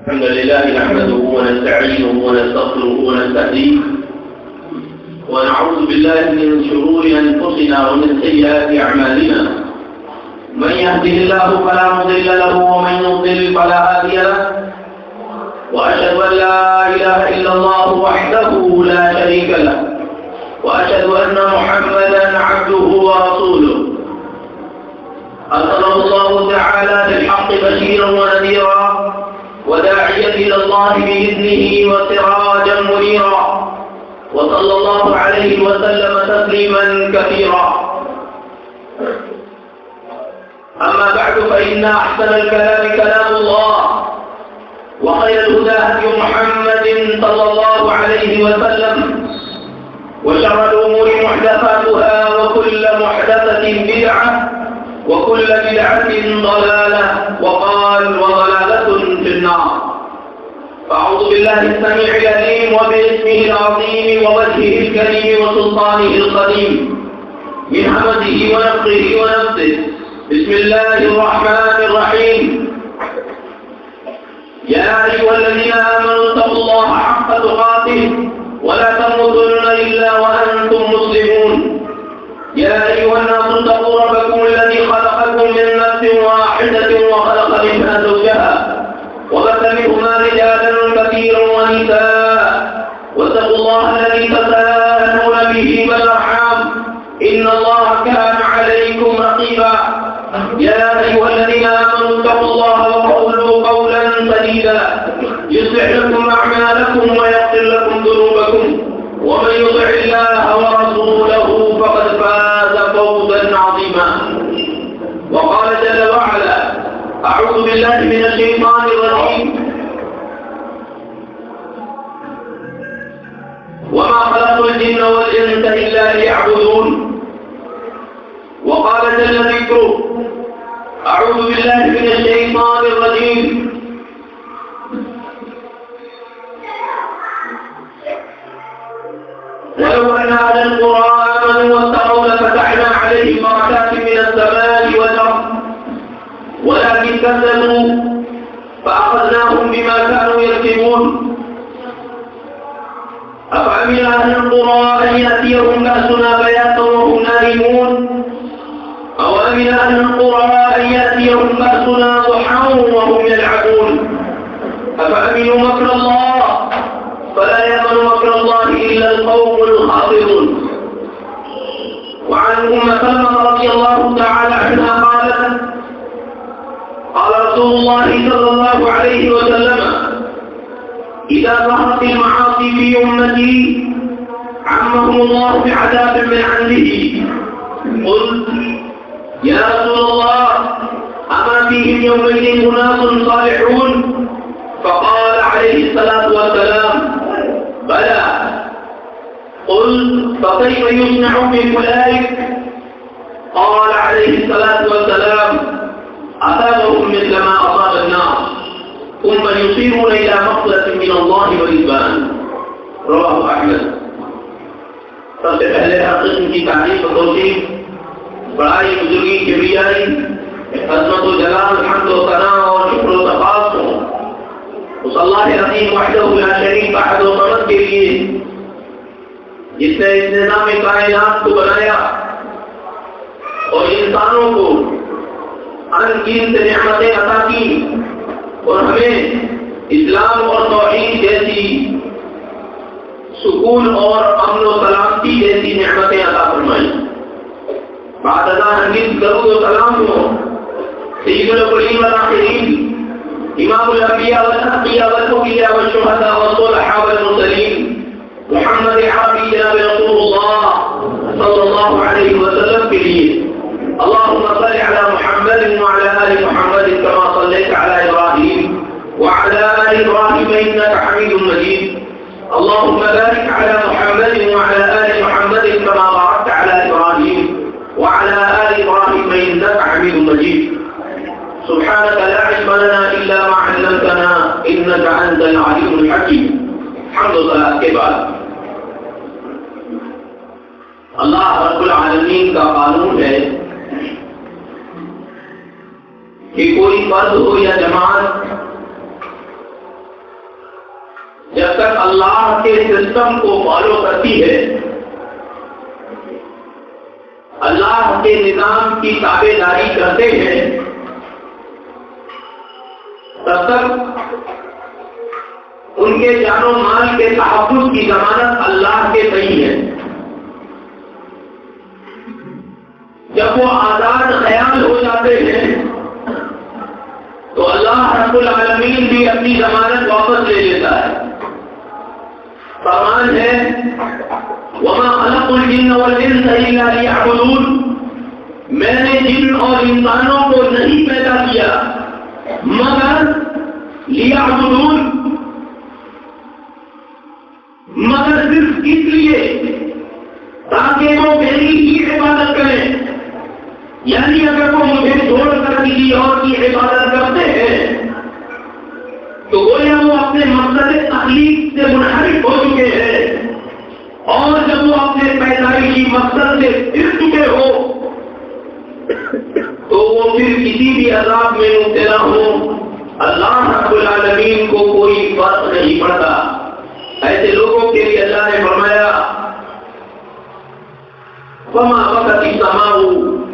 الحمد لله نحمده ونستعينه ونستغفره ونستهديه ونعوذ بالله من شرور أنفسنا ومن سيئات أعمالنا. من يهده الله فلا مضل له ومن يضلل فلا هادي له، وأشهد أن لا إله إلا الله وحده لا شريك له، وأشهد أن محمدا عبده ورسوله أرسله الله تعالى بالحق بشيرا ونذيرا وداعيا إلى الله بإذنه وسراجا منيرا، وصلى الله عليه وسلم تسليما كثيرا. أما بعد، فإن أحسن الكلام كلام الله، وخير الهدى هدي محمد صلى الله عليه وسلم، وشر الأمور محدثاتها، وكل محدثة بدعة، وكل بدعة ضلالة، وقال وضلالة في النار. فأعوذ بالله السميع العليم وباسمه العظيم ووجهه الكريم وسلطانه القديم من همزه ونفخه ونفسه. بسم الله الرحمن الرحيم. يا أيها الذين آمنوا اتقوا الله حق تقاته ولا تموتن إلا وأنتم مسلمون. يا أيها الناس اتقوا ربكم الذي خلقكم من نفس واحدة وخلق منها زوجها وبث منهما رجالا كثيرا ونساء، واتقوا الله الذي تساءلون به والأرحام إن الله كان عليكم رقيبا. يا أيها الذين آمنوا اتقوا الله وقولوا قولا سديدا يصلح لكم أعمالكم ويغفر لكم ذنوبكم، ومن يطع الله ورسوله فقد فاز فوزا عظيما. وقال جل وعلا: أعوذ بالله من الشيطان الرجيم: وما خلقت الجن والإنس إلا ليعبدون. وقال جل ذكره: أعوذ بالله من الشيطان الرجيم: ولو أن أهل القرى آمنوا واتقوا لفتحنا عليهم بركات من السماء والأرض ولكن كذبوا فأخذناهم بما كانوا يكسبون. أفأمن أهل القرى أن يأتيهم بأسنا بياتا وهم نائمون، أو أمن أهل القرى أن يأتيهم بأسنا ضحى وهم يلعبون. أفأمنوا مكر الله فلا يأمن مكر الله إلا القوم الخاسرون. وعن أم سلمة رضي الله تعالى عنها قالت: قال رسول الله صلى الله عليه وسلم: إذا ظهرت المعاصي في أمتي عمهم الله بعذاب من عنده. قلت: يا رسول الله، أما فيهم يومئذ أناس صالحون؟ فقال عليه الصلاة والسلام: بلى. قلت: فكيف يصنع من أولئك؟ قال عليه الصلاة والسلام: أصابهم مثل ما أصاب الناس ثم يصيرون إلى مغفرة من الله ورضوان. رواه أحمد. سب سے پہلے ہر قسم کی تعریف و توصیف، بڑائی، بزرگی، کبریائی، عظمت و جلال، حمد و ثنا اور شکر و تفاضل ہوں اس اللہ عظیم وحدہ لا شریک احد و صمد کے لیے، جس نے اس نظام کائنات کو بنایا اور انسانوں کو ان گنت نعمتیں عطا کی اور ہمیں اسلام اور توحید جیسی سکون اور امن و سلامتی جیسی نعمتیں عطا فرمائی. بعد ازاں انگیز درود و سلام ہو سید الاولین والآخرین، امام الانبیاء والاتقیاء والاولیاء والشہداء والصلحاء والمرسلین، محمد عربی جناب رسول اللہ صلی اللہ علیہ وسلم کے لیے. اللهم صل على محمد وعلى آل محمد كما صليت على إبراهيم وعلى آل إبراهيم إنك حميد مجيد. اللهم بارك على محمد وعلى آل محمد كما باركت على إبراهيم وعلى آل إبراهيم إنك حميد مجيد. سبحانك لا علم لنا إلا ما علمتنا إنك أنت العليم الحكيم. حمد لله کے بعد اللہ رب العالمین کا قانون ہے کہ کوئی فرد ہو یا جماعت جب تک اللہ کے سسٹم کو فالو کرتی ہے، اللہ کے نظام کی تابع داری کرتے ہیں، تب تک ان کے جان و مال کے تحفظ کی ضمانت اللہ کے صحیح ہے۔ جب وہ آزاد خیال ہو جاتے ہیں تو اللہ رب العالمین بھی اپنی ضمانت واپس لے لیتا ہے۔ فرمان ہے وَمَا خَلَقُ الْجِنَّ وَالْإِنسَ إِلَّا لِيَعْبُدُونَ، میں نے جن اور انسانوں کو نہیں پیدا کیا مگر لیعبدون، مگر صرف اس لیے تاکہ وہ میری ہی عبادت کریں۔ یعنی اگر وہ مجھے چھوڑ کر کسی اور کی عبادت کرتے ہیں تو گویا وہ اپنے مقصد تخلیق سے منحرف ہو چکے ہیں، اور جب وہ اپنے پیدائشی مقصد سے پھر چکے ہو تو وہ پھر کسی بھی عذاب میں مبتلا ہو، اللہ رب العالمین کو کوئی فرق نہیں پڑتا۔ ایسے لوگوں کے لیے اللہ نے فرمایا وَمَا بَكَتِ السَّمَاءُ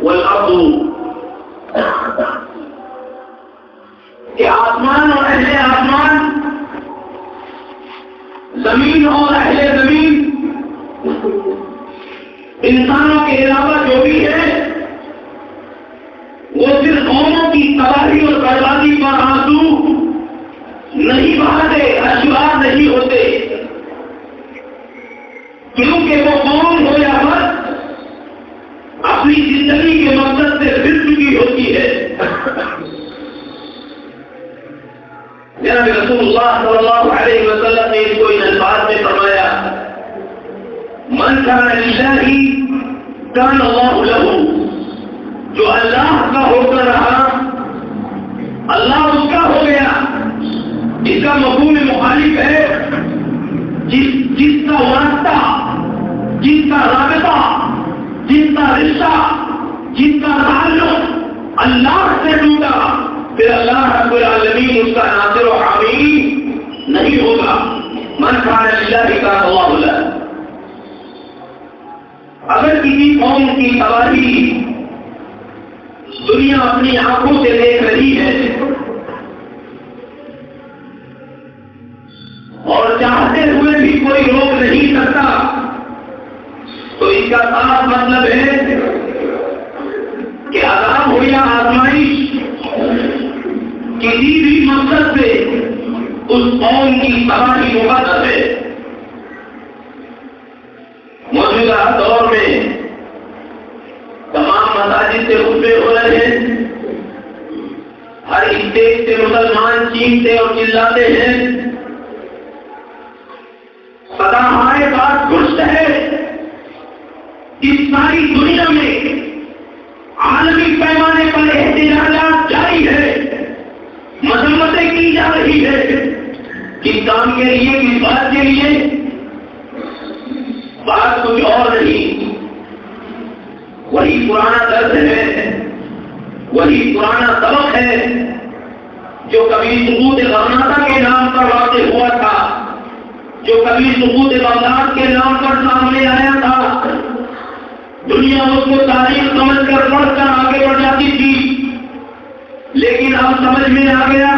وَالْأَرْضُ، کہ آسمان اور اہل آسمان، زمین اور اہل زمین، انسانوں کے علاوہ جو بھی ہے وہ صرف قوموں کی تباہی اور بربادی پر آنسو نہیں بہاتے، اشعار نہیں ہوتے، کیونکہ وہ قوم ہو یا مرد اپنی زندگی کے مقصد سے پھر چکی ہوتی ہے۔ جناب رسول اللہ صلی اللہ علیہ وسلم نے اس کو ان الفاظ میں فرمایا من کان للہ کان اللہ لہ، جو اللہ کا ہو کر رہا اللہ اس کا ہو گیا۔ اس کا مفہوم مخالف ہے جس کا واسطہ، جس کا رابطہ، جس کا رشتہ، جس کا تعلق اللہ سے ٹوٹا، پھر اللہ رب العالمین اس کا ناصر و حامی نہیں ہوگا۔ من کان للہ کان اللہ لہ۔ اگر کسی قوم کی تباہی دنیا اپنی آنکھوں سے دیکھ رہی ہے اور چاہتے ہوئے بھی کوئی روک نہیں سکتا، تو اس کا صاف مطلب ہے کہ عذاب ہو یا آزمائش کسی بھی مقصد سے اس قوم کی تباہی مقدر ہے۔ موجودہ دور میں تمام مساجد سے خطبے ہو رہے ہیں، ہر اسٹیج سے مسلمان چیختے اور چلاتے ہیں، صداہائے بات درست ہے۔ اس ساری دنیا میں عالمی پیمانے پر احتجاجات جاری ہے، مذمتیں کی جا رہی ہے۔ کس کام کے لیے، کس بات کے لیے؟ بات کچھ اور نہیں، وہی پرانا درد ہے، وہی پرانا سبق ہے جو کبھی سقوط غرناطہ کے نام پر واقع ہوا تھا، جو کبھی سقوط بغداد کے نام پر سامنے آیا تھا۔ دنیا اس کو تاریخ سمجھ کر پڑھ کر آگے بڑھ جاتی تھی، لیکن اب سمجھ میں آ گیا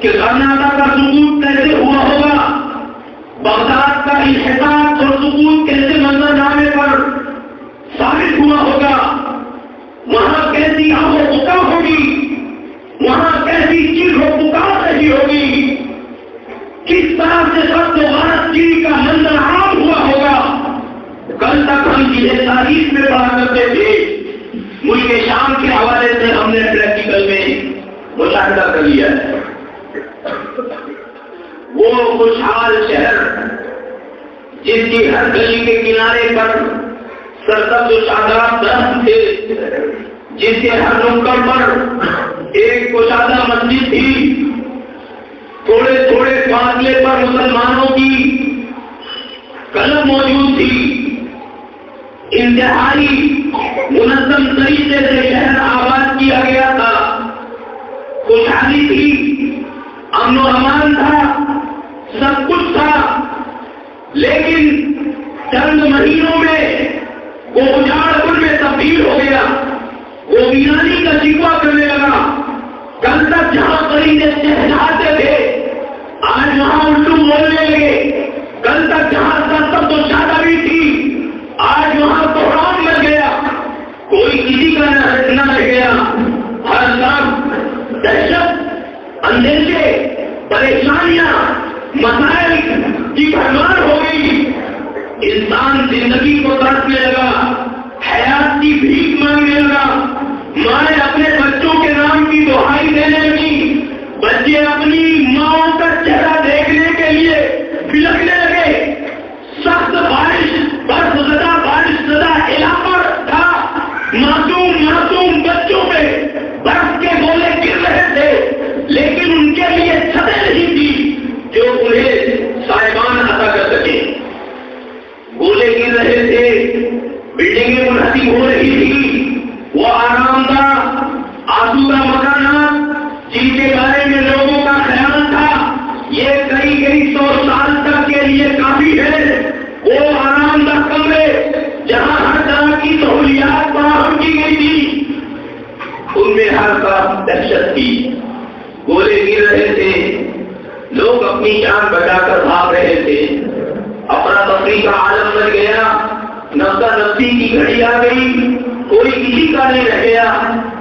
کہ غرناطہ کا سقوط کیسے ہوا ہوگا، بغداد کا انحطاط اور سقوط کیسے منظرنامے پر ثابت ہوا ہوگا، وہاں کیسی آہ و بکا ہوگی، وہاں کیسی چیخ و پکار رہی ہوگی، کس طرح سے سب غارت گیری کا منظر عام ہوا ہوگا۔ کل تک ہم جنہیں تاریخ میں پڑھا کرتے تھے، ملک شام کے حوالے سے ہم نے پریکٹیکل میں مشاہدہ کر لیا ہے۔ وہ خوشحال شہر جس کی ہر گلی کے کنارے پر سرسبز و شاداب درخت تھے، جس کے ہر نکڑ پر ایک کشادہ مسجد تھی، تھوڑے تھوڑے فاصلے پر مسلمانوں کی کلب موجود تھی، انتہائی منظم طریقے سے شہر آباد کیا گیا تھا، خوشحالی تھی، امن و امان تھا، سب کچھ تھا، لیکن چند مہینوں میں وہ اجاڑ پور میں تبدیل ہو گیا، وہ ویرانی کا شکوہ کرنے لگا۔ کل تک جہاں پرندے چہچہاتے تھے آج وہاں الٹو بولنے لگے، کل تک جہاں سب تو شادی تھی آج وہاں بحران لگ گیا، کوئی کسی کا نہ رہ گیا، ہر طرف دہشت، اندیشے، پریشانیاں، مسائل کی بھرمار ہو گئی۔ انسان زندگی کو ترسنے لگا، حیات کی بھیک مانگنے لگا، مائیں اپنے بچوں کے نام کی دہائی دینے لگی، بچے اپنی ماں کا چہرہ دیکھنے کے لیے بلکنے لگے۔ سخت بارش، برف زدہ بارش زدہ علاقہ تھا، معصوم بچوں پہ برف کے گولے گر رہے تھے، لیکن ان کے لیے چھتیں نہیں تھی جو انہیں سائبان عطا کر سکے۔ گولے گر رہے تھے، بلڈنگیں منہدم ہو رہی تھی، وہ آرام دہ آسودہ مکانات جن کے بارے میں لوگوں کا خیال تھا یہ کئی سو سال تک کے لیے کافی ہے، وہ آرام دہ کمرے جہاں ہر طرح کی سہولیات فراہم کی گئی تھی، ان میں ہر طرف دہشت تھی۔ گولے گر رہے تھے، لوگ اپنی جان بچا کر بھاگ رہے تھے، افراتفری کا عالم بن گیا، نفسا نفسی کی گھڑی آ گئی، کوئی کسی کا نہیں رہ گیا،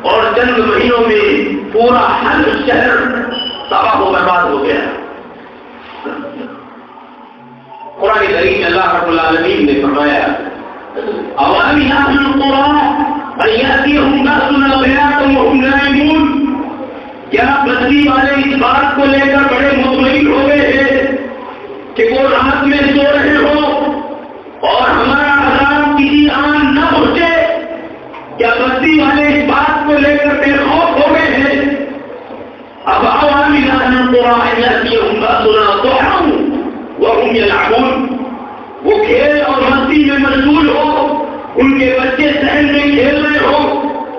اور چند مہینوں میں پورا ہر شہر تباہ و برباد ہو گیا۔ قرآن کریم میں اللہ رب العالمین نے فرمایا أَوَلَمْ يَأْتِ الْقُرَىٰ أَن يَأْتِيَهُمْ بَأْسُنَا بَيَاتًا وَهُمْ نَائِمُونَ، کیا بستی والے اس بات کو لے کر بڑے مطمئن ہو گئے ہیں کہ وہ رات میں سو رہے ہو اور ہمارا عذاب کسی آن نہ پہنچے؟ کیا بستی والے اس بات کو لے کر بے خوف ہو گئے ہیں؟ اب أَوَلَمْ يَأْتِ الْقُرَىٰ أَن يَأْتِيَهُمْ بَأْسُنَا ضُحًى وَهُمْ يَلْعَبُونَ، وہ کھیل اور مستی میں مشغول ہو، ان کے بچے صحن میں کھیل رہے ہو،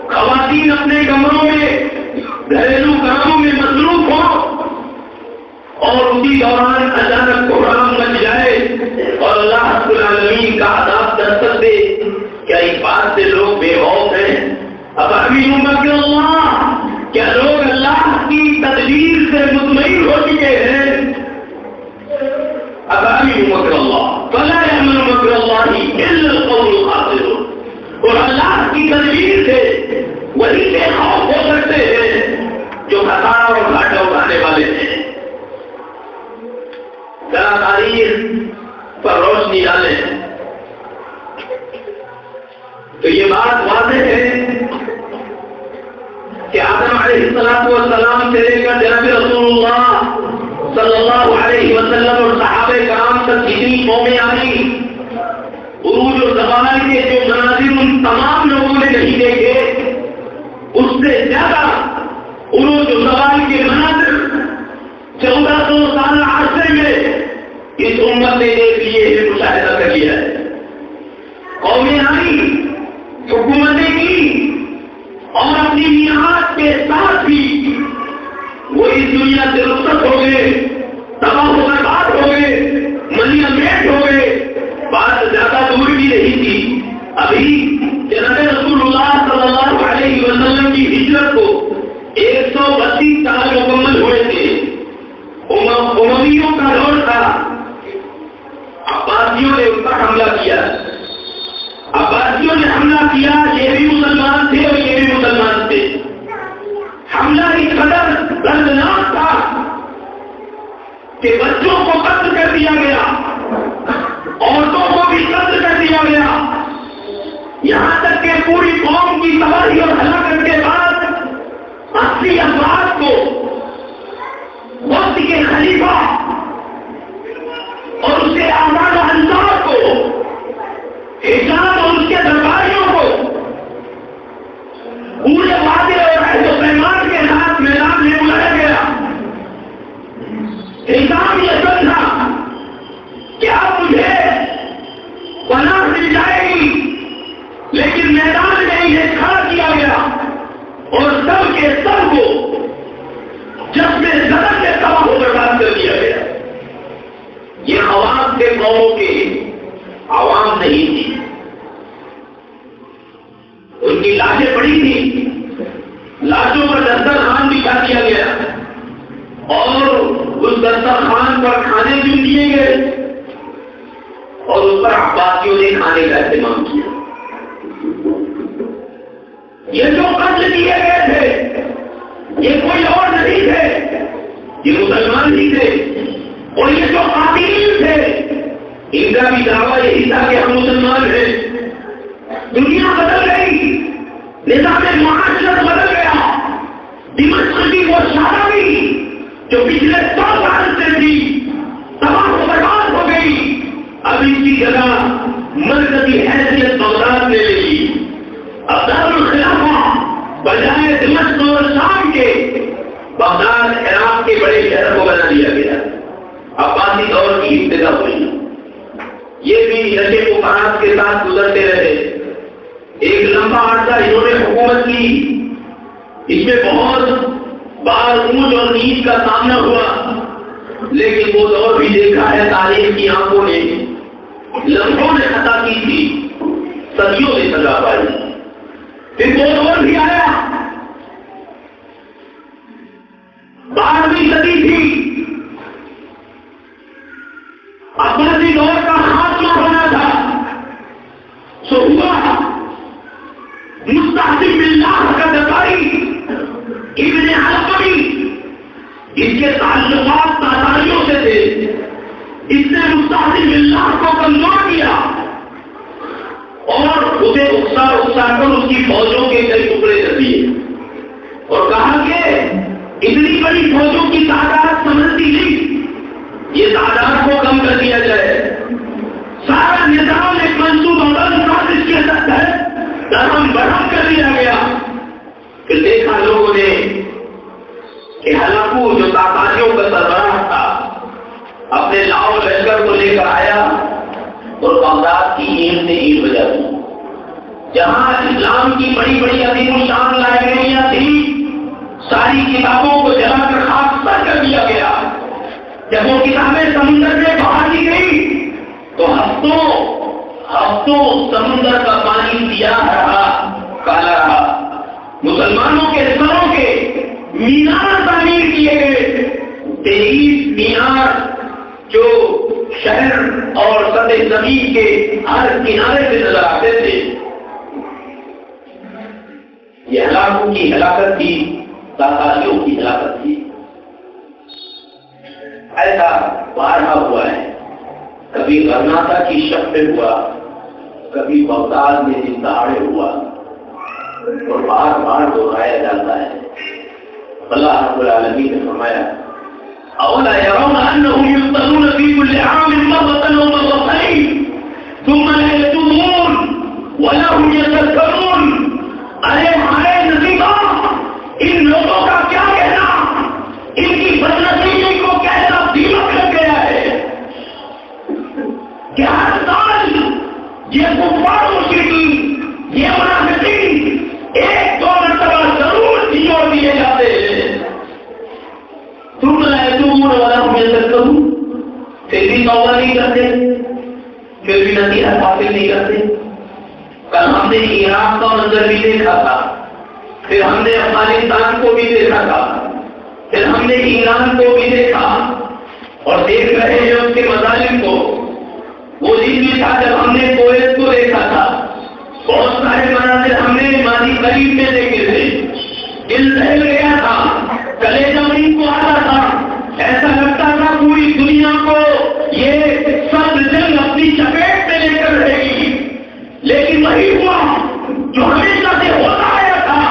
خواتین اپنے کمروں میں گھریلو کاموں میں مصروف ہو، اور اسی دوران اچانک بحران مچ جائے اور اللہ رب العالمین کا عذاب دستک دے، کیا اس بات سے لوگ بے خوف ہیں؟ اب امین مکر اللہ، کیا لوگ اللہ کی تدبیر سے مطمئن ہو چکے ہیں؟ اب امین مکر اللہ فلا یأمن مکر اللہ الا القوم الخاسرون، اور اللہ کی تدبیر سے وہی بے خوف ہو سکتے ہیں جو خسارہ اور گھاٹا اٹھانے والے ہیں۔ ذرا تاریخ پر روشنی ڈالیں تو یہ بات واضح ہے کہ آدم علیہ السلام سے لے کر جناب رسول اللہ صلی اللہ علیہ وسلم اور صحابہ کرام تک جتنی قومیں آئی، عروج و زوال کے جو مناظر ان تمام لوگوں نے نہیں دیکھے، اس سے زیادہ عروج و زوال کے مناظر 1400 سال عرصے میں اس امت نے دیکھ لیے ہیں، مشاہدہ کر لیا ہے۔ قومیں آئی، حکومتیں کی، اور اپنی میعاد کے ساتھ بھی وہ اس دنیا سے رخصت ہو گئے، تباہ و برباد ہو گئے، منیا میٹ ہو گئے۔ بات زیادہ دور بھی نہیں تھی، ابھی جناب رسول اللہ صلی اللہ علیہ وسلم کی ہجرت کو 132 سال مکمل ہوئے تھے، امویوں کا دور تھا، عباسیوں نے ان پر حملہ کیا، عباسیوں نے حملہ کیا، یہ بھی مسلمان تھے اور یہ بھی مسلمان تھے۔ حملہ اس قدر دردناک تھا کہ بچوں کو قتل کر دیا گیا، عورتوں کو بھی قتل کر دیا گیا، یہاں تک کہ پوری قوم کی تباہی اور ہلاکت کے بعد 80 افراد کو وقت کے خلیفہ اور اس کے اعمال و انصار کو، حجاز اور اس کے درباریوں کو پورے وعدے اور عہد و پیمان کے ساتھ میدان میں بلایا گیا۔ الزام یہ تھا کہ اب مجھے پناہ مل جائے گی، لیکن میدان میں انہیں کھڑا کیا گیا اور سب کے سب کو جب میں زدہ کے تباہ و برباد کر دیا گیا۔ قوموں کے عوام نہیں تھی، ان کی لاشیں پڑی تھی، لاشوں پر دسترخوان بچھا دیا گیا اور اس دسترخوان پر کھانے چن دیے گئے اور اس پر عباسیوں نے کھانے کا اہتمام کیا۔ یہ جو قتل کیے گئے تھے یہ کوئی اور نہیں تھے، یہ مسلمان ہی تھے، اور یہ جو قاتلین تھے ان کا بھی دعویٰ یہی تھا کہ ہم مسلمان ہیں۔ دنیا بدل گئی، نظام معاشرت بدل گیا، دمشق کی وہ شاہراہی جو پچھلے 100 سال سے تھی تباہ و برباد ہو گئی، اب اس کی جگہ مرکزی حیثیت بغداد نے لے لی۔ اب دارالخلافہ بجائے دمشق اور شام کے بغداد عراق کے بڑے شہر کو بنا دیا گیا۔ عباسی دور کی ابتدا ہوئی، یہ بھی نشے و فراز کے ساتھ گزرتے رہے۔ ایک لمبا عرصہ انہوں نے حکومت کی، اس میں بہت بار اونچ اور نیچ کا سامنا ہوا، لیکن وہ دور بھی دیکھا ہے تاریخ کی آنکھوں نے، لمحوں نے خطا کی تھی، صدیوں نے سزا پائی۔ پھر وہ دور بھی آیا، 12ویں صدی تھی، عباسی دور کا خاتمہ ہونا تھا، سو ہوا مستحسن باللہ کا دفاعی ابن علقمی، اس کے تعلقات تاتاریوں سے تھے، اس نے مستحسن باللہ کو کمزور کیا اور اسے اکسا کر اس کی فوجوں کے کئی ٹکڑے کر دیے اور کہا کہ اتنی بڑی فوجوں کی تعداد سمجھتی نہیں، یہ تعداد کو کم کر دیا جائے۔ سارا نظام ایک منصوبہ بند سازش کے تحت ہے، درہم برہم کر دیا گیا۔ پھر دیکھا لوگوں نے کہ ہلاکو جو تاتاریوں کا سربراہ تھا اپنے لاؤ لشکر کو لے کر آیا اور بغداد کی اینٹ سے اینٹ بجا دی۔ جہاں اسلام کی بڑی بڑی عظیم الشان لائبریریاں تھیں، ساری کتابوں کو جلا کر خاکستر کر دیا گیا۔ جب وہ کتابیں سمندر میں بہا دی گئی تو ہفتوں سمندر کا پانی سیاہ رہا، کالا رہا۔ مسلمانوں کے سروں کے مینار تعمیر کیے گئے، 23 مینار جو شہر اور سطح زمین کے ہر کنارے سے نظر آتے تھے۔ یہ ہلاکوں کی ہلاکت تھی، تاتاریوں کی ہلاکت تھی۔ ایسا بارہا ہوا ہے، کبھی غرناطہ کی شب پہ ہوا، کبھی بغداد میں دن دہاڑے ہوا، اور بار بار دہرایا جاتا ہے۔ اللہ رب العالمین نے فرمایا اولا يرون انهم يفتنون في كل عام مرة او مرتين ثم لا يتوبون ولا هم يذكرون۔ ارے ہمارے نصیبہ، ان لوگوں کا کیا کہنا، ان کی بدنصیبی کو کیسا دیمک لگ گیا ہے کہ ہر سال یہ کفار مشرکین، یہ منافقین 1-2 مرتبہ ضرور چھوڑ دیے جاتے ہیں۔ تم والا پھر بھی توبہ نہیں کرتے، پھر بھی نصیحت حاصل نہیں کرتے۔ کل ہم نے عراق کا منظر بھی دیکھا تھا، پھر ہم نے افغانستان کو بھی دیکھا تھا، پھر ہم نے ایران کو بھی دیکھا اور دیکھ رہے ہیں اس کے مظالم کو۔ وہ دن بھی تھا جب ہم نے کویت کو دیکھا تھا، بہت سارے مناظر ہم نے ماضی قریب میں دیکھے تھے، دل دہل گیا تھا، کلیجہ زمین کو آتا تھا، ایسا لگتا تھا پوری دنیا کو یہ سب جنگ اپنی چپیٹ میں لے کر رہے گی، لیکن وہی ہوا جو ہمیشہ سے ہوتا آیا تھا،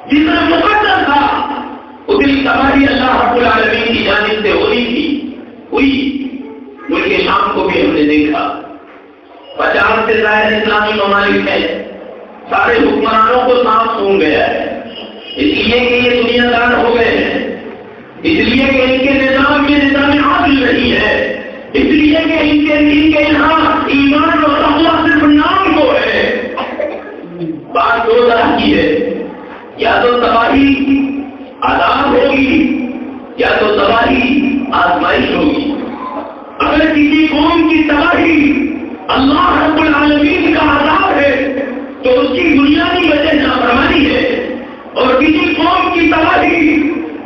جس میں مقدر تھا، اتنی تباہی اللہ رب العالمین کی جانب سے ہونی تھی، ہوئی۔ ملک شام کو بھی ہم نے دیکھا، 50 سے زائد اسلامی ممالک ہیں، سارے حکمرانوں کو سانپ سونگ گیا ہے، اس لیے کہ یہ دنیا دار ہو گئے ہیں، اس لیے کہ ان کے نظام میں نظام عادل نہیں ہے، اس لیے کہ ان کے یہاں ایمان اور تقویٰ صرف نام کو ہے۔ بات 2 طرح کی ہے، یا تو تباہی عذاب ہوگی یا تو تباہی آزمائش ہوگی۔ اگر کسی قوم کی کی تباہی اللہ رب العالمین کا عذاب ہے تو اس کی بنیادی وجہ نافرمانی ہے، اور کسی قوم کی تباہی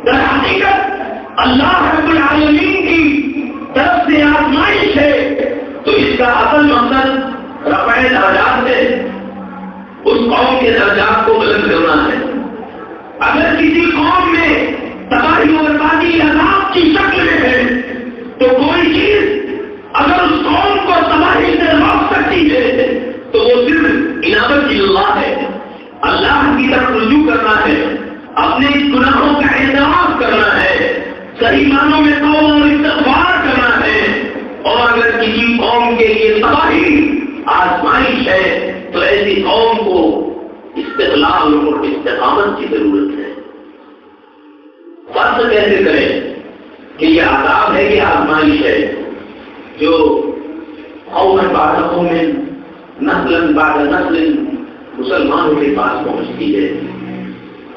در حقیقت اللہ رب العالمین کی طرف سے آزمائش ہے، تو اس کا اصل مقصد رفع درجات ہے، اس قوم کے درجات کو بلند کرنا ہے۔ اگر کسی قوم میں تباہی اور بربادی عذاب کی شکل میں ہے تو کوئی چیز اگر اس قوم کو تباہی سے روک سکتی ہے تو وہ صرف انابت اللہ ہے، اللہ کی طرف رجوع کرنا ہے، اپنے گناہوں کا اعتراف کرنا ہے، صحیح معنوں میں توبہ اور استغفار کرنا ہے۔ اور اگر کسی قوم کے لیے تباہی آزمائش ہے تو ایسی قوم کو استقلال اور استقامت کی ضرورت ہے۔ فرض کیسے کریں کہ یہ عذاب ہے کہ آزمائش ہے جو قوم بعد قوم نسل بعد نسل مسلمانوں کے پاس پہنچتی ہے؟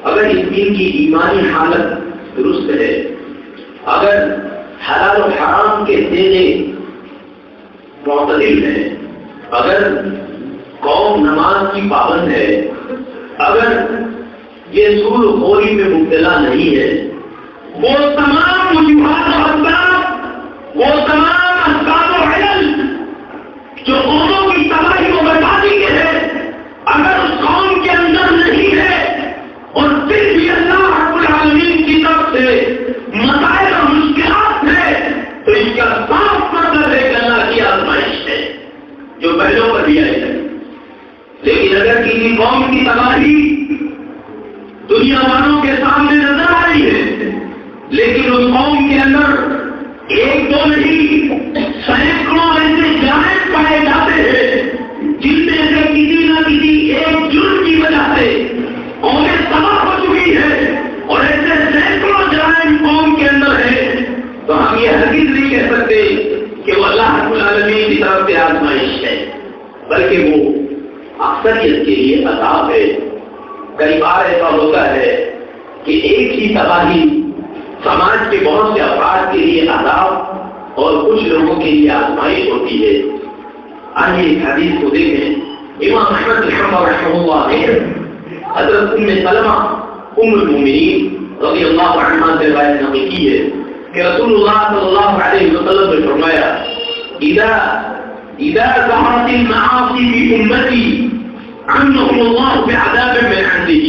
اگر اس دین کی ایمانی حالت درست ہے، اگر حلال و حرام کے دینے معتدل ہے، اگر قوم نماز کی پابند ہے، اگر یہ سود خوری میں مبتلا نہیں ہے، وہ تمام وجوہات و اسباب، وہ تمام اسباب و علل جو قوموں کی تباہی و بربادی کے ہے، اگر اس قوم کے اندر نہیں ہے اور پھر بھی اللہ رب العالمین کی طرف سے مسائل اور مشکلات ہے تو اس کا صاف مطلب ہے کہ اللہ کی آزمائش ہے جو پہلوں پر بھی آئی ہے۔ لیکن اگر کسی قوم کی تباہی دنیا والوں کے سامنے نظر آ رہی ہے لیکن اس قوم کے اندر ایک دو نہیں سینکڑوں ایسے جانب پائے جاتے ہیں جن میں سے کسی نہ کسی ایک جرم کی وجہ سے قومیں تباہ ہو چکی ہے، اور ایسے سینکڑوں جرائم قوم کے اندر ہے، تو ہم یہ ہرگز نہیں کہہ سکتے کہ وہ اللہ رب العالمین کی طرف سے آزمائش ہے، بلکہ وہ اکثریت کے لیے عذاب ہے۔ کئی بار ایسا ہوتا ہے کہ ایک ہی تباہی سماج کے بہت سے افراد کے لیے عذاب اور کچھ لوگوں کے لیے آزمائش ہوتی ہے۔ آئیے اس حدیث کو دیکھیں۔ امام احمد بن حنبل رحمہ اللہ نے حضرت ام سلمہ ام المؤمنین رضی اللہ عنہا سے روایت نقل کی ہے کہ رسول اللہ صلی اللہ علیہ وسلم نے فرمایا اذا ظهرت المعاصی في امتی عنهم اللہ بعذاب من عنده،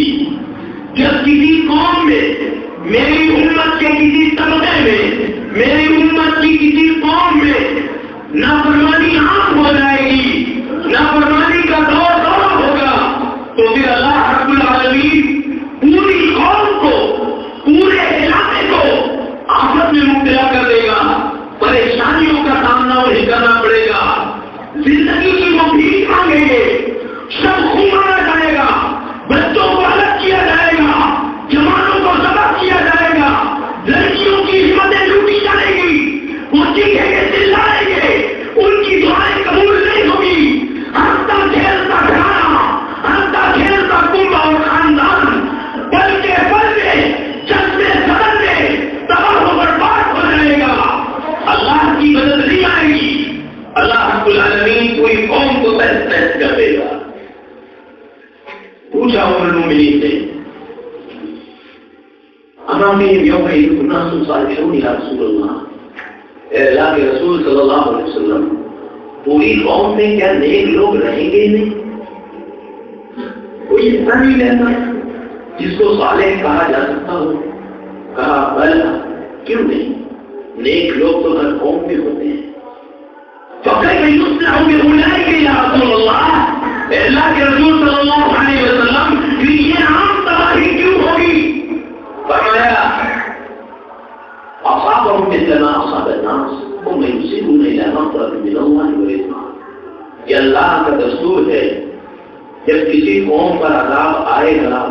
جب کسی قوم میں، میری امت کے کسی طبقے میں، میری امت کی کسی قوم میں نافرمانی عام ہو جائے گی، نافرمانی کا دور ہوگا، تو پھر اللہ رب العالمین پوری قوم کو، پورے علاقے کو آفت میں مبتلا کر دے گا، پریشانیوں کا سامنا انہیں کرنا پڑے گا، زندگی کی وہ بھیک مانگیں گے، سب خون مارا جائے گا، بچوں کو الگ کیا جائے گا، جوانوں کو سبق کیا جائے گا، لڑکیوں کی ہمتیں لوٹی جائے گی، وہ چیخیں گے، چلائیں گے، ان کی دعائیں قبول نہیں ہوگی، ہنستا کھیلتا گھرانا، ہنستا کھیلتا کنبہ اور خاندان پل کے پل میں چشمے سدن میں تباہ و برباد ہو جائے گا، اللہ کی مدد نہیں آئے گی، اللہ رب العالمین کوئی قوم کو تحس نحس کر دے گا۔ پوچھا ام المؤمنین سے امامهم يومئذ الناس صالحون یا رسول اللہ، اے اللہ کے رسول صلی اللہ علیہ وسلم، پوری قوم میں کیا نیک لوگ رہیں گے نہیں؟ کوئی ایسا نہیں رہتا جس کو صالح کہا جا سکتا ہو؟ کہا بلا، کیوں نہیں، نیک لوگ تو ہر قوم میں ہوتے ہیں۔ فَكَيْفَ يُصْلَحُ بِأُولَٰئِكَ یا رسول اللہ، اے اللہ کے رسول صلی اللہ علیہ وسلم، پھر یہ عام تباہی کیوں ہوگی؟ فرمایا اصابهم مثل ما اصاب الناس ثم يصيبون الى مغفرة من الله ورضوان، یہ اللہ کا دستور ہے، جب کسی قوم پر عذاب آئے گا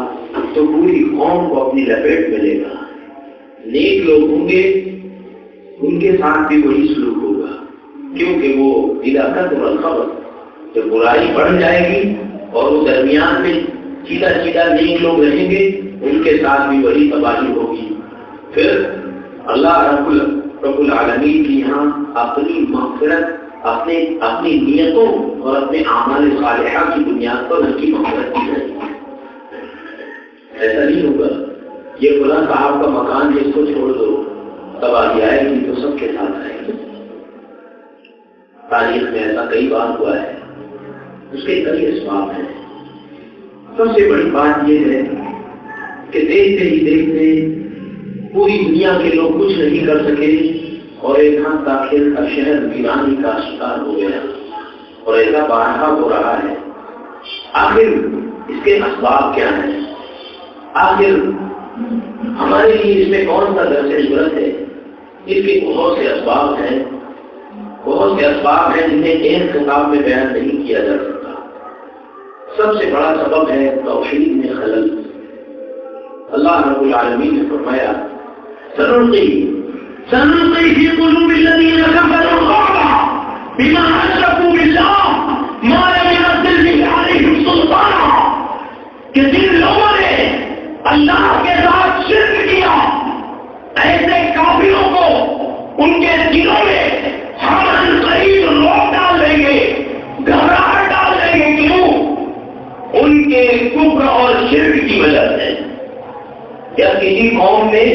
تو پوری قوم کو اپنی لپیٹ میں لے گا، نیک لوگ ہوں گے ان کے ساتھ بھی وہی سلوک ہوگا، کیونکہ وہ اذا كثر الخبث، جب برائی بڑھ جائے گی اور وہ درمیان میں سیدھا سیدھا نیک لوگ رہیں گے ان کے ساتھ بھی وہی تباہی ہوگی۔ پھر اللہ رب العالمین کی یہاں اپنی مغفرت اپنی نیتوں اور اپنے اعمال صالحہ کی بنیاد پر ان کی محبت کی جائے گی. ایسا نہیں ہوگا یہ فلاں صاحب کا مکان ہے اس کو چھوڑ دو، تباہی آئے گی تو سب کے ساتھ آئے گی. تاریخ میں ایسا کئی بار ہوا ہے، اس کے کئی اسباب ہیں. سب سے بڑی بات یہ ہے کہ دیکھتے ہی دیکھتے پوری دنیا کے لوگ کچھ نہیں کر سکے اور ایک ہم تاخیر کا شہر ویرانی کا شکار ہو گیا، اور ایسا بارہا ہو رہا ہے. آخر اس کے اسباب کیا ہیں؟ آخر ہمارے لیے اس میں کون سا درس عبرت ہے؟ اس کے بہت سے اسباب ہیں، بہت سے اسباب ہیں جنہیں ایک کتاب میں بیان نہیں کیا جا سکتا. سب سے بڑا سبب ہے توحید میں خلل. اللہ رب العالمین نے فرمایا سنلقي في قلوب الذين كفروا الرعب بما أشركوا بالله ما لم ينزل به عليهم سلطانا. کہ جن لوگوں نے اللہ کے ساتھ شرک کیا، ایسے کافروں کو ان کے دلوں میں ہم قریب روک ڈال دیں گے، گھبراہٹ ڈال دیں گے. کیوں؟ ان کے کفر اور شرک کی وجہ سے. یا کسی قوم میں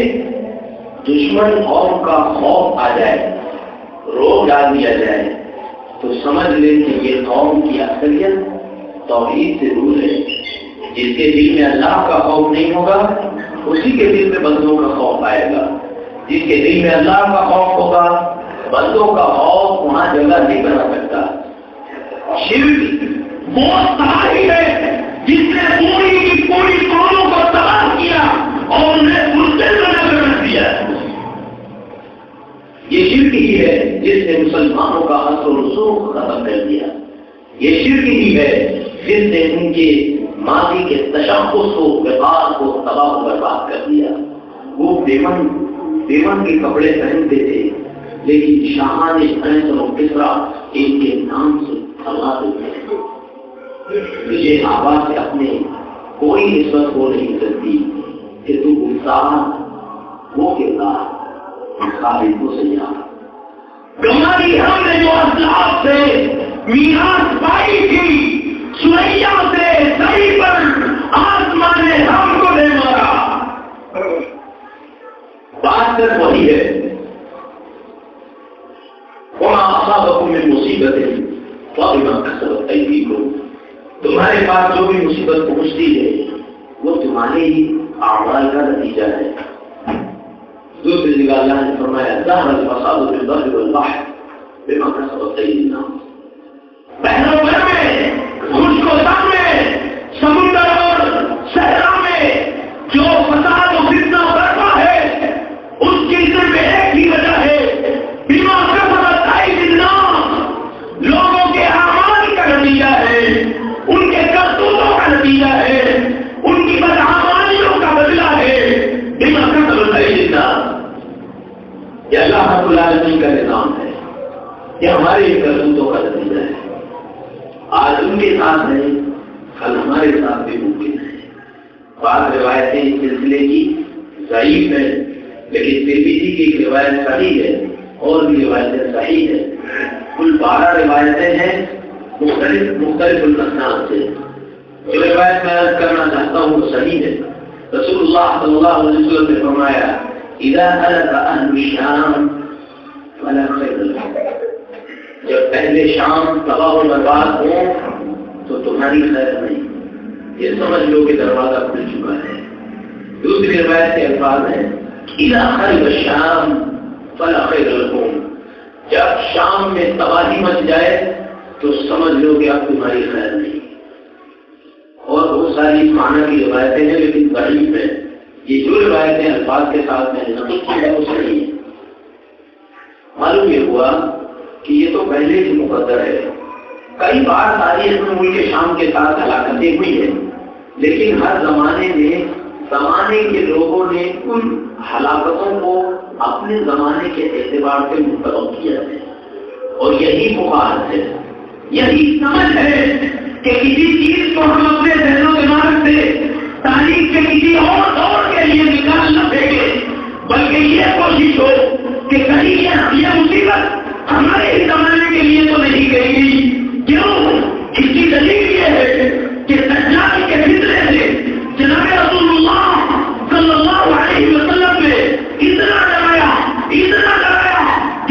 دشمن قوم کا خوف آ جائے، روک ڈال دیا جائے، تو سمجھ لیں کہ یہ قوم کی اکثریت توحید سے دور ہے. جس کے دل میں اللہ کا خوف نہیں ہوگا اسی کے دل میں بندوں کا خوف آئے گا. جس کے دل میں اللہ کا خوف ہوگا بندوں کا خوف وہاں جگہ نہیں بنا سکتا. شرک وہ تباہی ہے جس نے پوری کی پوری قوموں کو تباہ کیا اور انہیں مستقل بنا کر رکھ دیا. یہ شرک ہی ہے جس نے مسلمانوں کا اثر و رسوخ ختم کر دیا. یہ شرک ہی ہے جس نے ان کے ماضی کے تشخص کو، وقار کو تباہ و برباد کر دیا. وہ بیمن کے کپڑے پہنتے تھے لیکن شاہان قیصر و کسریٰ ان کے نام سے تھما دیتے تھے. تجھے آبا سے اپنے کوئی نسبت ہو نہیں سکتی کہ تو گفتار وہ کردار خالدوں سے یاد. گماری ہم نے جو اسلاف سے میراث پائی تھی، سوریا سے زمین پر آسمان نے ہم کو دے مارا. بات صرف وہی ہے. وما اصابكم من مصیبت فبما کسبت ایدیکم. تمہارے پاس جو بھی مصیبت پہنچتی ہے وہ تمہارے ہی اعمال کا نتیجہ ہے. دوسری جگہ اللہ نے فرمایا ظہر الفساد فی البر والبحر بما کسبت ایدی الناس. بحر و بر میں، خشک و تر میں، سمندر اور صحرا میں جو فساد و فتنہ برپا ہے اس کی صرف ایک ہی وجہ ہے، بما کسبت ایدی الناس. لوگوں کے اعمال کا نتیجہ ہے، ان کے کرتوتوں کا نتیجہ ہے، ان کی بدعمالیوں کا بدلہ ہے. بما کسبت ایدی الناس. یہ اللہ رب العالمین کا نظام ہے، یہ ہمارے کرتوتوں کا نتیجہ ہے. آج ان کے ساتھ نہیں، کل ہمارے ساتھ بھی ممکن ہے. بعض روایتیں اس سلسلے کی ضعیف ہیں لیکن ترمذی کی ایک روایت صحیح ہے اور بھی روایتیں صحیح ہیں. کل 12 روایتیں ہیں مختلف الاسناد سے. جو روایت میں عرض کرنا چاہتا ہوں وہ صحیح ہے. رسول اللہ صلی اللہ علیہ وسلم نے فرمایا اذا هلك اهل الشام فلا خير لهم. جب پہلے شام تباہ و برباد ہوں تو تمہاری خیر نہیں. یہ سمجھ لو کہ دروازہ کھل چکا ہے. دوسری روایت کے الفاظ ہیں اذا خرب الشام فلا خیر لكم. جب شام میں تباہی مچ جائے تو سمجھ لو کہ اب تمہاری خیر نہیں. اور بہت ساری معنی کی روایتیں ہیں لیکن ضعیف ہیں. یہ جو روایتیں الفاظ کے ساتھ میں نے نقل کی ہے وہ صحیح ہے. معلوم یہ ہوا کہ یہ تو پہلے ہی مقدر ہے. کئی بار تاریخ میں ملک شام کے ساتھ ہلاکتیں ہوئی ہیں لیکن ہر زمانے میں زمانے کے لوگوں نے ان ہلاکتوں کو اپنے زمانے کے اعتبار سے منتخب کیا ہے. اور یہی بخار ہے، یہی سمجھ ہے کہ کسی چیز کو ہم اپنے ذہن و دماغ سے تاریخ کے کسی اور دور کے لیے نکال نہ پھینکے، بلکہ یہ کوشش ہو کہ کہیں یہ مصیبت ہمارے ہی زمانے کے لیے تو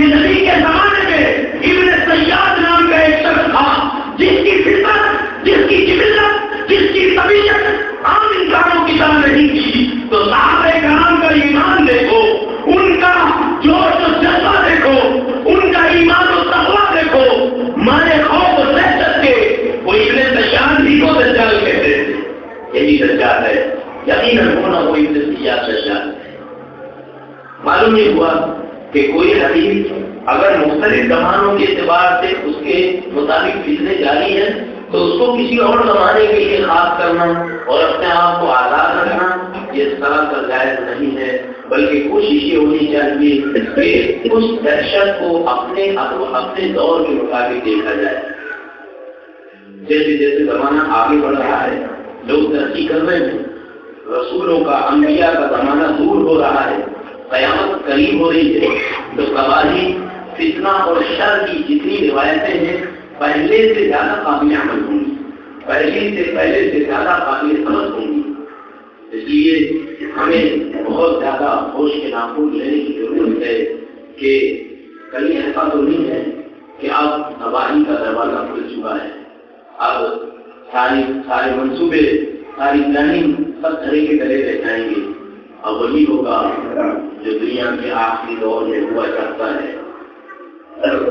کہ نبی کے زمانے میں ابن سیاد نام کا ایک شخص تھا جس کی فطرت، جس کی جبلت، جس کی طبیعت عام انسانوں کی طرح نہیں تھی. تو صحابہ کرام کا ایمان دیکھو، ان کا جوش و جذبہ دیکھو، ان کا ایمان و تقویٰ دیکھو. مارے خوف و دہشت کے وہ ابن سیاد ہی کو دجال کہتے تھے. یہی دجال ہے، یقیناً ہونا وہ ابن سیاد دجال ہے. معلوم یہ ہوا کہ کوئی حدیث اگر مختلف زمانوں کے اعتبار سے اس کے مطابق فضلیں جاری ہیں تو اس کو کسی اور زمانے کے لیے خاص کرنا اور اپنے آپ کو آزاد رکھنا یہ اس طرح کا جائز نہیں ہے، بلکہ کوشش یہ ہونی چاہیے کہ اس دہشت کو اپنے دور کے مطابق دیکھا جائے. جیسے جیسے زمانہ آگے بڑھ رہا ہے، لوگ ترقی کر رہے ہیں، رسولوں کا، انبیاء کا زمانہ دور ہو رہا ہے، قیامت قریب ہو رہی ہے، تو تباہی، فتنہ اور شر کی جتنی روایتیں ہیں پہلے سے زیادہ قابل عمل ہوں گی، پہلے سے زیادہ قابل سمجھ ہوں گی. اس لیے ہمیں بہت زیادہ ہوش کے ناخن لینے کی ضرورت ہے کہ کہیں ایسا تو نہیں ہے کہ اب تباہی کا دروازہ کھل چکا ہے، اب سارے منصوبے، ساری پلاننگ سب طرح کے گلے رہ جائیں گے. اب وہی ہوگا جو دنیا کے آخری دور میں ہوا کرتا ہے.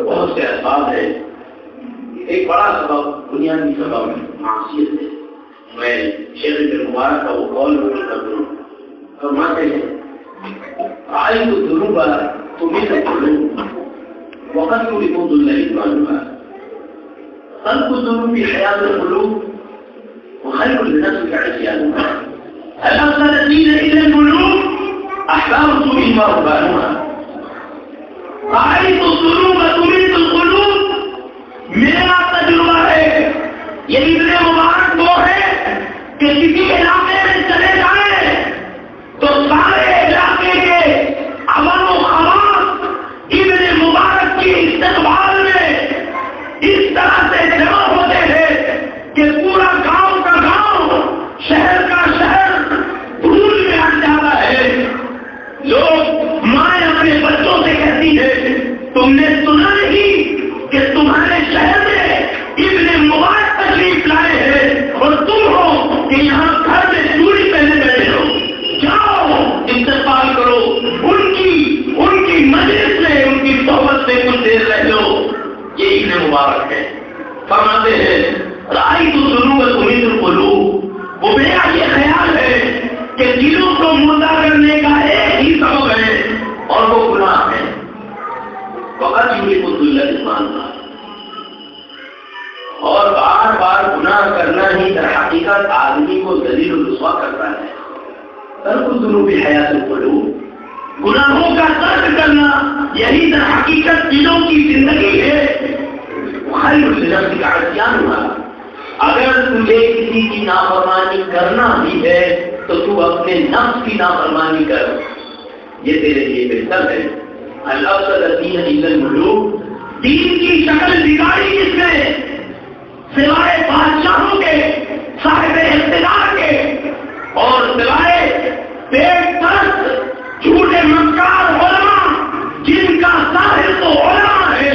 بہت سے اسباب ہے. ایک بڑا سبب بنیادی سبب معصیت ہے. میں شیخ ابن مبارک کا وہ قول نقل کر دوں، فرماتے ہیں رأيت الذنوب تميت القلوب وقد يريد الله إيمانها. خلق الذنوب في حياة القلوب وخير لنفسك عصيانها. هل أرسل الدين إلى القلوب أحباب سوء ورهبانها. رأيت الذنوب تميت القلوب. میرا تجربہ ہے، یہ ابن مبارک وہ ہے کہ کسی علاقے میں چلے جائیں تو سارے علاقے کے عوام و خواص ابن مبارک کی استقبال میں اس طرح سے جمع ہوتے ہیں کہ پورا گاؤں کا گاؤں، شہر کا شہر دھول میں آ جاتا ہے. لوگ مائیں اپنے بچوں سے کہتی ہے تم نے سنا نہیں کہ تمہارے شہر میں ابن مبارک تشریف لائے ہیں اور تم ہو کہ یہاں گھر میں چوڑی پہنے بیٹھے ہو. جاؤ استقبال کرو، ان کی مجلس میں، ان کی صحبت میں کچھ دیر رہ لو. یہ ابن مبارک ہے. فرماتے ہیں رأيت الذنوب تميت القلوب. وہ میرا یہ خیال ہے کہ دلوں کو مردہ کرنے کا ایک ہی سبب ہے اور وہ گناہ ہے. وقت يريد الله إيمانها. اور بار بار گناہ کرنا ہی در حقیقت آدمی کو ذلیل و رسوا کرتا ہے. ترک الذنوب حیات القلوب. گناہوں کا ترک کرنا یہی در حقیقت دلوں کی زندگی ہے. خیر لنفسک عصیانها. اگر تجھے کسی کی نافرمانی کرنا بھی ہے تو تو اپنے نفس کی نافرمانی کر، یہ تیرے لیے بہتر ہے. الافضل الدین الا الملوک. دین کی شکل بگاڑی کس نے؟ سوائے بادشاہوں کے، صاحب اقتدار کے، اور سوائے پیٹ پرست جھوٹے مکار علماء جن کا ظاہر تو علماء ہے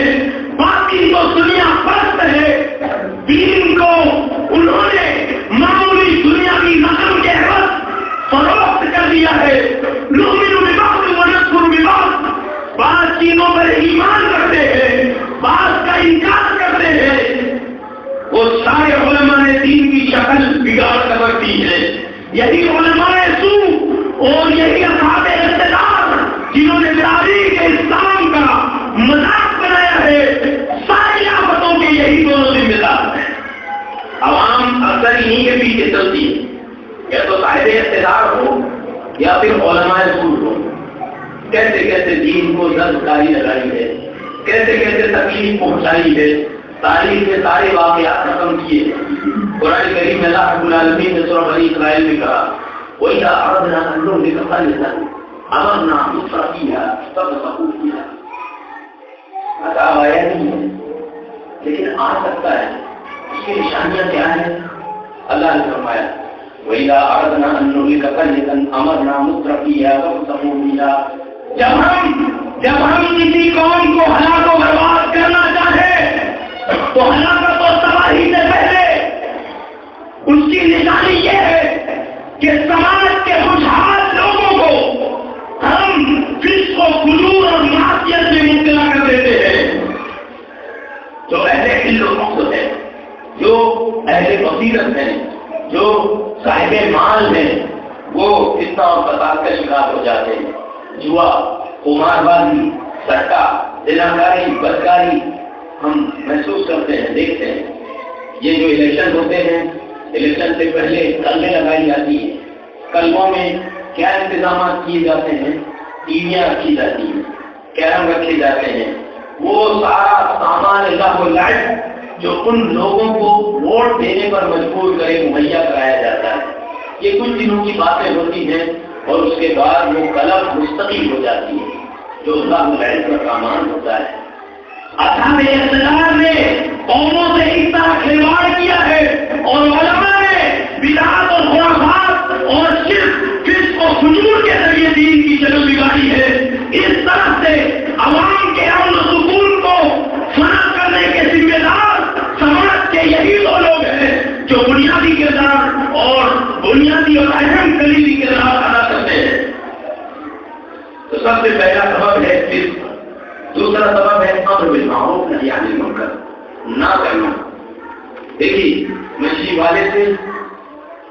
باقی تو دنیا پرست ہے. دین کو انہوں نے معمولی دنیاوی رقم کے عوض فروخت کر دیا ہے. نؤمن ببعض ونکفر ببعض. بعض چیزوں پر ایمان کرتے ہیں، بعض کا انکار کرتے ہیں. وہ سارے علماء نے دین کی شکل بگاڑ کر رکھ دی ہے. یہی علماء سو اور یہی اصحاب اقتدار جنہوں نے تاریخ اسلام کا مذاق بنایا ہے، ساری آفتوں کے یہی دونوں ذمہ دار ہیں. عوام اکثر انہیں کے پیچھے چلتی ہے، یا تو صاحب اقتدار ہو یا پھر علماء سو ہو. کیسے کیسے دین کو دستکاری لگائی ہے، کیسے کیسے تکلیف پہنچائی ہے. تاریخ کے سارے واقعات ختم کیے. قرآن کریم میں اللہ رب العالمین نے سورہ بنی اسرائیل میں کہا وَإِذَا أَرَدْنَا أَن نُهْلِكَ قَرْيَةً أَمَرْنَا مُتْرَفِيهَا فَفَسَقُوا فِيهَا. عذاب آیا نہیں ہے لیکن آ سکتا ہے. اس کی نشانیاں کیا ہیں؟ اللہ نے فرمایا وَإِذَا أَرَدْنَا أَن نُهْلِكَ قَرْيَةً أَمَرْنَا مُتْرَفِيهَا فَفَسَقُوا فِيهَا. جب ہم کسی قوم کو تو ہلاکت اور تباہی سے پہلے اس کی نشانی یہ ہے کہ سماج کے خوشحال لوگوں کو ہم فسق و فجور اور معصیت میں مبتلا کر دیتے ہیں. جو اہل علم و مقصد ہے، جو اہل بصیرت ہیں، جو صاحب مال ہیں، وہ فتنہ اور فساد کا شکار ہو جاتے ہیں. جوا، قمار بازی، سٹا، زناکاری، بدکاری ہم محسوس کرتے ہیں، دیکھتے ہیں. یہ جو الیکشن ہوتے ہیں، الیکشن سے پہلے کلمیں لگائی جاتی ہیں. کلموں میں کیا انتظامات کیے جاتے ہیں؟ ٹیویاں رکھی جاتی ہیں، کیرم رکھے جاتے ہیں. وہ سارا سامان اللہ لائٹ جو ان لوگوں کو ووٹ دینے پر مجبور کرے مہیا کرایا جاتا ہے. یہ کچھ دنوں کی باتیں ہوتی ہیں اور اس کے بعد وہ قلب مستقل ہو جاتی ہے جو اللہ لائٹ کا سامان ہوتا ہے. اصحاب اقتدار نے قوموں سے اس طرح کھلواڑ کیا ہے اور علماء نے بدعات اور خرافات اور صرف فسق و فجور کے ذریعے دین کی چلو بگاڑی ہے. اس طرح سے عوام کے امن و سکون کو فنا کرنے کے ذمہ دار سماج کے یہی دو لوگ ہیں جو بنیادی کردار اور بنیادی اور اہم کلیدی کردار ادا کرتے ہیں. تو سب سے پہلا سبب ہے فسق. دوسرا سبب ہے امر بالمعروف نہی عن المنکر، نہ کرنا. دیکھیے مچھلی والے سے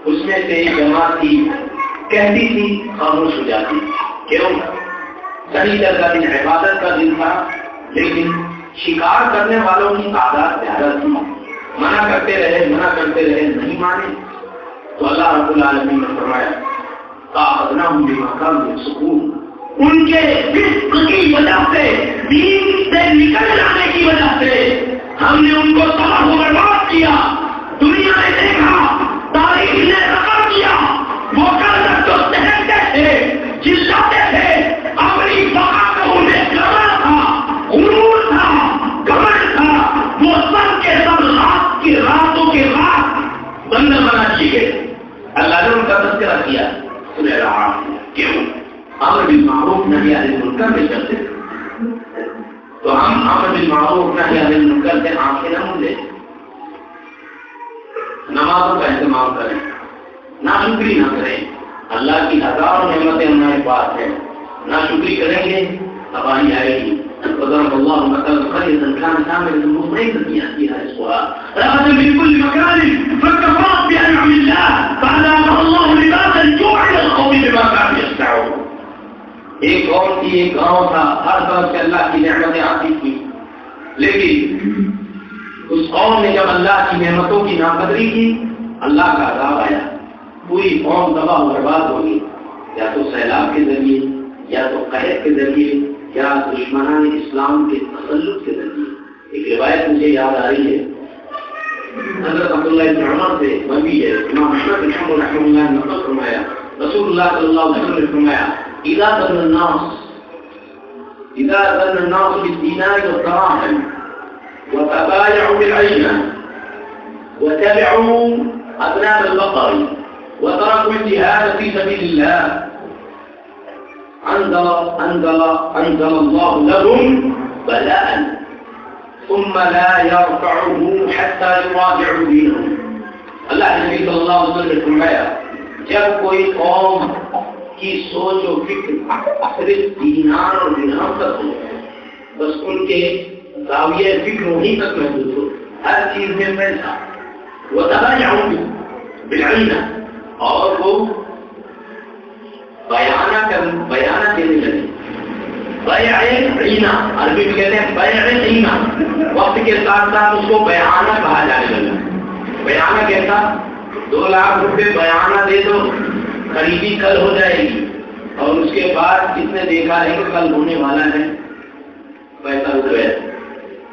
اس میں سے ایک جماعت تھی، کہتی تھی خاموش ہو جاتی. کیوں؟ شنیچر کا دن عبادت کا دن تھا، لیکن شکار کرنے والوں کی تعداد زیادہ تھی. منع کرتے رہے نہیں مانے. تو اللہ رب العالمین نے فرمایا فأخذناهم بما كانوا يفسقون. ان کے فسق کی وجہ سے، دین سے نکل جانے کی وجہ سے ہم نے ان کو تباہ و برباد کیا. دنیا نے دیکھا، تاریخ نے رقم کیا، وہ کل تک تو سہتے تھے، چلاتے تھے، اپنی بقا کو انہیں کرنا تھا، غرور تھا، گھمنڈ تھا. وہ سب کے سب رات کی راتوں کے رات بندر بنا دیے گئے. اللہ نے ان کا تذکرہ کیا سورہ الاعراف میں. کیوں؟ امر بالمعروف نہی عن المنکر میں چلتے. تو ہم امر بالمعروف نہی عن المنکر سے آنکھیں نہ مولے، نمازوں کا اہتمام کریں، ناشکری نہ کریں. اللہ کی ہزاروں نعمتیں ہمارے پاس ہیں، ناشکری کریں گے تباہی آئے گی. وضرب اللہ مثلا قرية كانت آمنة مطمئنة يأتيها رزقها رغدا من كل مكان فكفرت بأنعم الله فأذاقها الله لباس الجوع والخوف بما كانوا يصنعون. ایک قوم تھی، ایک گاؤں تھا، ہر طرف سے اللہ کی نعمتیں آتی تھی، لیکن اس قوم نے جب اللہ کی نعمتوں کی ناقدری کی، اللہ کا عذاب آیا. پوری قوم تباہ و برباد ہوگی، یا تو سیلاب کے ذریعے، یا تو قحط کے ذریعے، یا دشمنان اسلام کے تسلط کے ذریعے. ایک روایت مجھے یاد آ رہی ہے حضرت عبداللہ بن عمر سے مروی ہے. امام احمد بن حنبل رحمہ اللہ نے نقل فرمایا رسول اللہ صلی اللہ علیہ وسلم نے فرمایا اذا ظن الناس بالدينار والدراهم وتبايعوا بالعينة وتبعوا أذناب البقر وتركوا الجهاد في سبيل الله أنزل الله لهم بلاء ثم لا يرفعه حتى يراجعوا دينهم. اللہ نبی صلی اللہ علیہ وسلم نے فرمایا جب کوئی قوم کی سوچ و فکر صرف دینار اور درہم تک ہو، بس ان کے زاویہ فکر وہیں تک محدود ہو، ہر چیز میں پیسہ، وہ تبايعوا بالعینہ، اور وہ بیانہ دینے لگے. بیع عینہ عربی میں کہتے ہیں بیع عینہ، وقت کے ساتھ ساتھ اس کو بیانہ کہا جانے لگا. بیانہ کہتا 2 لاکھ روپے بیانہ دے دو، خریدی کل ہو جائے گی، اور اس کے بعد کس نے دیکھا ہے کہ کل ہونے والا ہے، پیسہ رک گیا.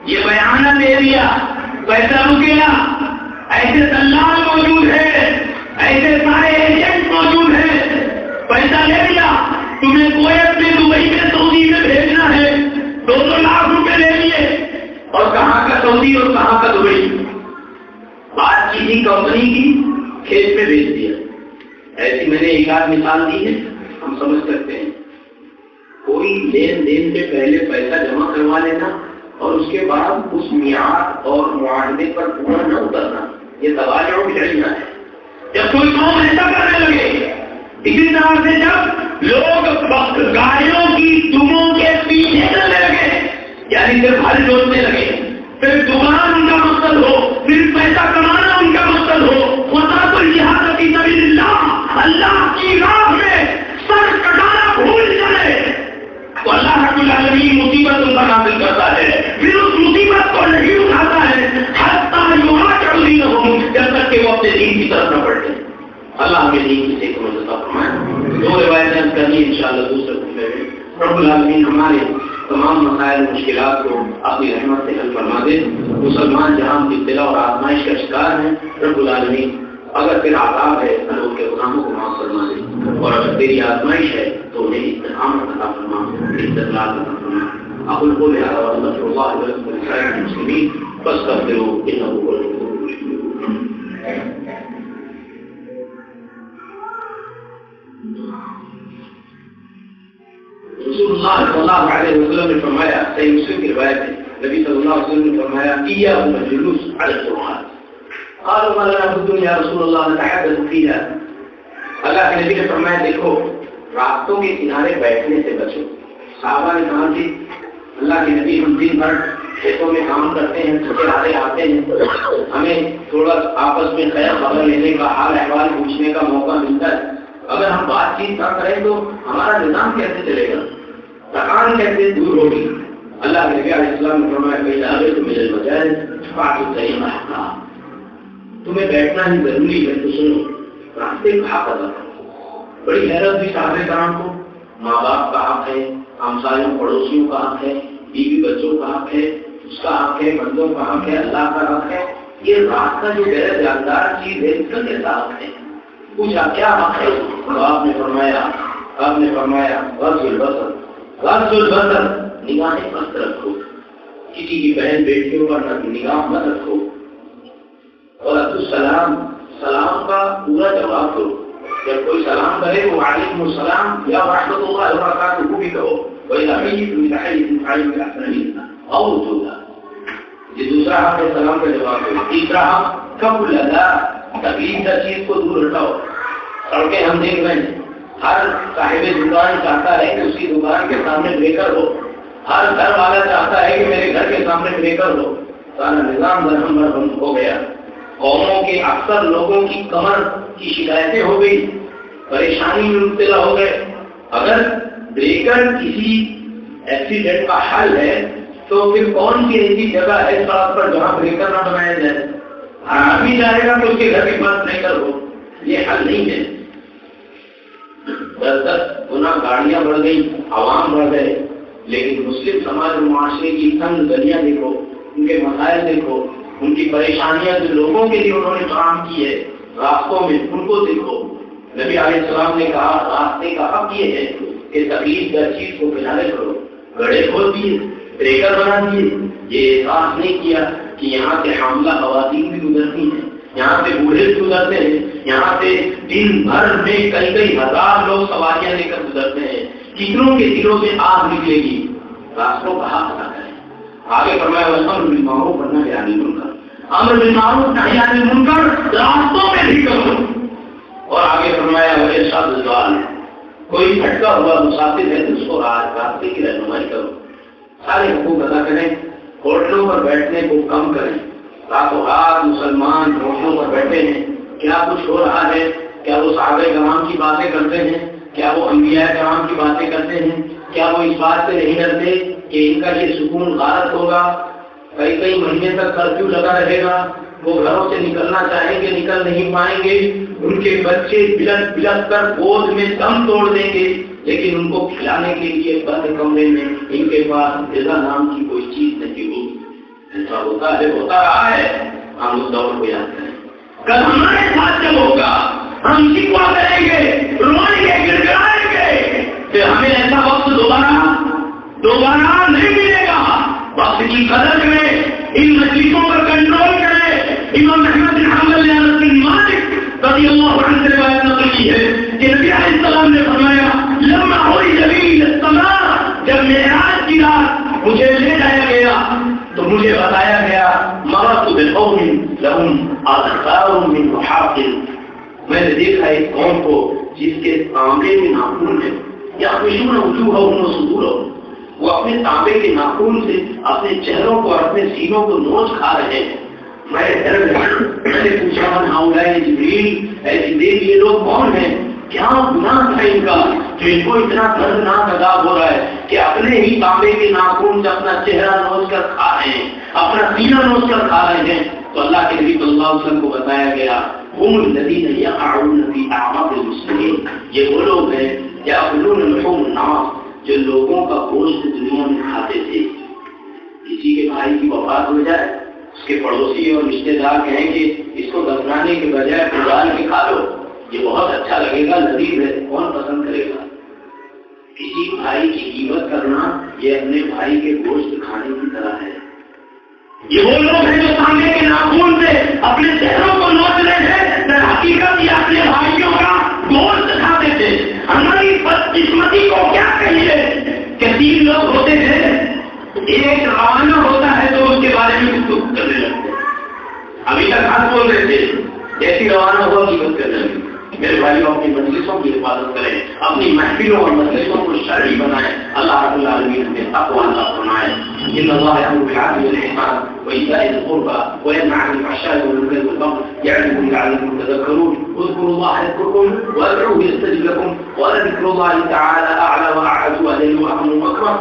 یہ بیانہ دے دیا، پیسہ رک گیا. ایسے دلال موجود ہے، ایسے سارے ایجنٹ موجود ہیں. پیسہ لے لیا، تمہیں کویت میں دبئی میں سعودی میں بھیجنا ہے، 2 لاکھ روپے لے لیے، اور کہاں کا سعودی اور کہاں کا دبئی، بات کسی کمپنی کی کھیت میں بھیج دیا. ایسی میں نے ایک آدھ مثال دی ہے، ہم سمجھ سکتے ہیں. کوئی لین دین سے پہلے پیسہ جمع کروا لینا اور اس کے بعد اس میعاد اور معاہدے پر پورا نہ اترنا، یہ تواضع بدعیہ ہے۔ جب کوئی قوم ایسا کرنے لگے، اسی طرح سے جب لوگ گاڑیوں کی دموں کے پیچھے چلنے لگے، یعنی صرف ہل جوڑنے لگے، پھر دکان ان کا مقصد ہو، پھر پیسہ کمانا ان کا مقصد ہو، وَتَرَكُ الْجِهَادَ فِي سَبِيلِ اللَّهِ، اللہ کی راہ میں سر کٹانا بھول جائے تو اللہ رب العالمین مصیبت ان پر نازل کرتا ہے، پھر اس مصیبت کو نہیں اٹھاتا ہے حتیٰ یُعَاقِبُ دِینَهُم، جب تک کہ وہ اپنے دین کی طرف نہ بڑھتے۔ اللہ ہمیں دین کی سیکھ میں عطا فرمائے۔ دو روایتیں کرنی انشاءاللہ دوسرے خطبے میں۔ رب العالمین ہمارے تمام مسائل مشکلات کو اپنی رحمت سے حل فرما دے۔ مسلمان جہاں کی ابتلا اور آزمائش کا شکار ہیں، رب العالمین اگر تیرا عذاب ہے تو ان کے گناہوں کو معاف فرما دے، اور اگر تیری آزمائش ہے تو انہیں استقام عطا فرما، استقلال عطا فرما۔ اقول قولي هذا واستغفر الله ولكم ولسائر المسلمين فاستغفروه انه هو الغفور الرحيم۔ رسول اللہ صلی اللہ علیہ وسلم نے فرمایا، صحیح مسلم کی روایت ہے، نبی صلی اللہ علیہ وسلم نے فرمایا ایاکم الجلوس علی القرآن، قالوا ما لنا بد یا رسول اللہ نتحدث فیہا۔ اللہ کے نبی نے فرمایا دیکھو راستوں کے کنارے بیٹھنے سے بچو۔ صحابہ نے کہا کہ اللہ کے نبی ہم دن بھر کھیتوں میں کام کرتے ہیں، تھکے ہارے آتے ہیں، ہمیں تھوڑا آپس میں خیر خبر لینے کا، حال احوال پوچھنے کا موقع ملتا ہے، اگر ہم بات چیت نہ کریں تو ہمارا نظام کیسے چلے گا، تھکان کیسے دور ہوگی۔ اللہ کے نبی علیہ السلام نے فرمایا کہ اگر تم مجھے بجائے فاطمہ صحیح رہا، تمہیں بیٹھنا ہی ضروری ہے تو سنو راستے کا حق ادا کرو۔ بڑی حیرت بھی صحابہ کرام کو، ماں باپ کا حق ہے، ہمسایوں پڑوسیوں کا حق ہے، بیوی بچوں کا حق ہے، اس کا حق ہے، بندوں کا حق ہے، اللہ کا حق ہے، یہ راستہ جو غیر جاندار چیز ہے اس کا کیسا حق ہے؟ پوچھا کیا حق ہے؟ تو آپ نے فرمایا غض البصر، نگاہیں پست رکھو، کسی کی بہن بیٹیوں پر نگاہ مت رکھو، اور السلام، سلام کا پورا جواب کرو، جب کوئی سلام کرے تو وعلیکم السلام یا ورحمۃ اللہ وبرکاتہ بھی کہو، وَإِذَا حَيِّيتُم بِتَحِيَّةٍ فَحَيُّوا بِأَحْسَنَ مِنْهَا أَوْ رُدُّوهَا۔ یہ دوسرا حق ہے سلام کا جواب کرو۔ تیسرا حق کف الاذى، تکلیف دہ چیز کو دور ہٹاؤ۔ سڑکیں ہم دیکھ رہے ہیں، ہر صاحب دکان چاہتا ہے کہ اس کی دکان کے سامنے بریکر ہو، ہر گھر والا چاہتا ہے کہ میرے گھر کے سامنے بریکر ہو، سارا نظام درہم برہم ہو گیا۔ قوموں کے اکثر لوگوں کی کمر کی شکایتیں ہو گئی، پریشانی میں مبتلا ہو گئے۔ اگر بریکر کسی ایکسیڈنٹ کا حل ہے تو پھر کون سی ایسی جگہ ہے سڑک پر جہاں بریکر نہ بنایا جائے؟ آدمی چاہے گا کہ اس کے گھر کے پاس بریکر ہو، یہ حل نہیں ہے۔ 10 گنا گاڑیاں بڑھ گئی، عوام بڑھ گئے، لیکن مسلم سماج اور معاشرے کی تنگ گلیاں دیکھو، ان کے مسائل دیکھو، ان کی پریشانیاں جو لوگوں کے لیے انہوں نے فراہم کی ہے راستوں میں، ان کو دیکھو۔ نبی علیہ السلام نے کہا راستے کا حق یہ ہے کہ تکلیف دہ چیز کو کنارے کرو، گڑھے کھول دیے، بریکر بنا دیے، یہ احساس نہیں کیا کہ یہاں سے حاملہ خواتین بھی گزرتی ہیں، یہاں سے بوڑھے بھی گزرتے ہیں، یہاں سے دن بھر میں کئی ہزار لوگ سواریاں لے کر گزرتے ہیں، کتنوں کے دلوں میں آگ نکلے گی۔ راستوں کا حق ادا کریں۔ آگے فرمایا امر بالمعروف ونہی عن المنکر، امر بالمعروف نہی عن المنکر راستوں میں بھی کرو۔ اور آگے فرمایا وارشاد الضال، کوئی بھٹکا ہوا مسافر ہے تو اس کو راستے کی رہنمائی کرو۔ سارے حقوق ادا کریں، ہوٹلوں پر بیٹھنے کو کم کریں۔ راتوں رات مسلمان ہوٹلوں پر بیٹھے ہیں، کیا کچھ ہو رہا ہے؟ کیا وہ صحابہ کرام کی باتیں کرتے ہیں؟ کیا وہ انبیاء کرام کی باتیں کرتے ہیں؟ کیا وہ اس بات سے نہیں ڈرتے کہ ان کا یہ سکون غارت ہوگا، کئی مہینے تک کرفیو لگا رہے گا، وہ گھروں سے نکلنا چاہیں گے نکل نہیں پائیں گے، ان کے بچے بلک بلک کر گود میں دم توڑ دیں گے، لیکن ان کو کھلانے کے لیے بند کمرے میں ان کے پاس غذا نام کی کوئی چیز نہیں ہوگی۔ ایسا ہوتا رہا ہے، ہم اس دور کو یاد کریں۔ کل ہمارے ساتھ جب ہوگا ہم شکوا کریں گے، روئیں گے، گڑگڑائیں گے، پھر ہمیں ایسا وقت دوبارہ نہیں ملے گا۔ وقت کی قدر کریں، ان مجلسوں پر کنٹرول کریں۔ امام احمد بن حنبل نے انس بن مالک رضی اللہ عنہ سے روایت نقل کی ہے کہ نبی علیہ السلام نے فرمایا لما عرج بی السماء، جب معراج کی رات مجھے لے جایا گیا تو مجھے بتایا گیا مررت بقوم لهم اظفار من رحاق، میں نے دیکھا ایک قوم کو جس کے تانبے کے ناخن ہیں، یخمشون وجوہهم وصدورهم، وہ اپنے تانبے کے ناخن سے اپنے چہروں کو اور اپنے سینوں کو نوچ کھا رہے ہیں۔ میں ڈر گیا، میں نے پوچھا من ہؤلاء جبریل، اے جبریل یہ لوگ کون ہیں؟ کیا گناہ تھا ان کا جو ان کو اتنا دردناک عذاب ہو رہا ہے کہ اپنے ہی تانبے کے ناخن سے اپنا چہرہ نوچ کر کھا رہے ہیں، اپنا سینہ نوچ کر کھا رہے ہیں؟ تو اللہ کے نبی صلی اللہ علیہ وسلم کو بتایا گیا هم الذين يقعون في اعراض المسلمين، یہ وہ لوگ ہیں یاکلون لحوم الناس جو لوگوں کا گوشت دنیا میں کھاتے تھے۔ کسی کے بھائی کی وفات ہو جائے، اس کے پڑوسی اور رشتے دار کہیں کہ اس کو دفنانے کے بجائے پھگال کے کھا لو، یہ بہت اچھا لگے گا، لذیذ ہے، کون پسند کرے گا؟ کسی بھائی کی غیبت کرنا یہ اپنے بھائی کے گوشت کھانے کی طرح ہے۔ یہ وہ لوگ ہیں جو تانبے کے ناخن سے اپنے چہروں کو نوچ رہے تھے، در حقیقت یہ اپنے بھائیوں کا گوشت کھاتے تھے۔ ہماری بدقسمتی کو کیا کہیے کہ 3 لوگ ہوتے تھے، ایک روانہ ہوتا ہے تو اس کے بارے میں گفتگو کرنے لگتے ہیں۔ ابھی تک ہاتھ بول رہے تھے، جیسی روانہ ہوا کی بات کرنے لگے۔ میرے بھائیوں اپنی مجلسوں کی حفاظت کریں، اپنی محفلوں اور مجلسوں کو شرعی بنائیں، اللہ رب العالمین ہمیں تقویٰ عطا فرمائے۔ ان اللہ یأمر بالعدل والإحسان وإيتاء ذي القربى وينهى عن الفحشاء والمنكر والبغي يعظكم لعلكم تذكرون اذكروا الله يذكركم وادعوه يستجب لكم ولذكر الله تعالى أعلى وأعز وأجل وأكرم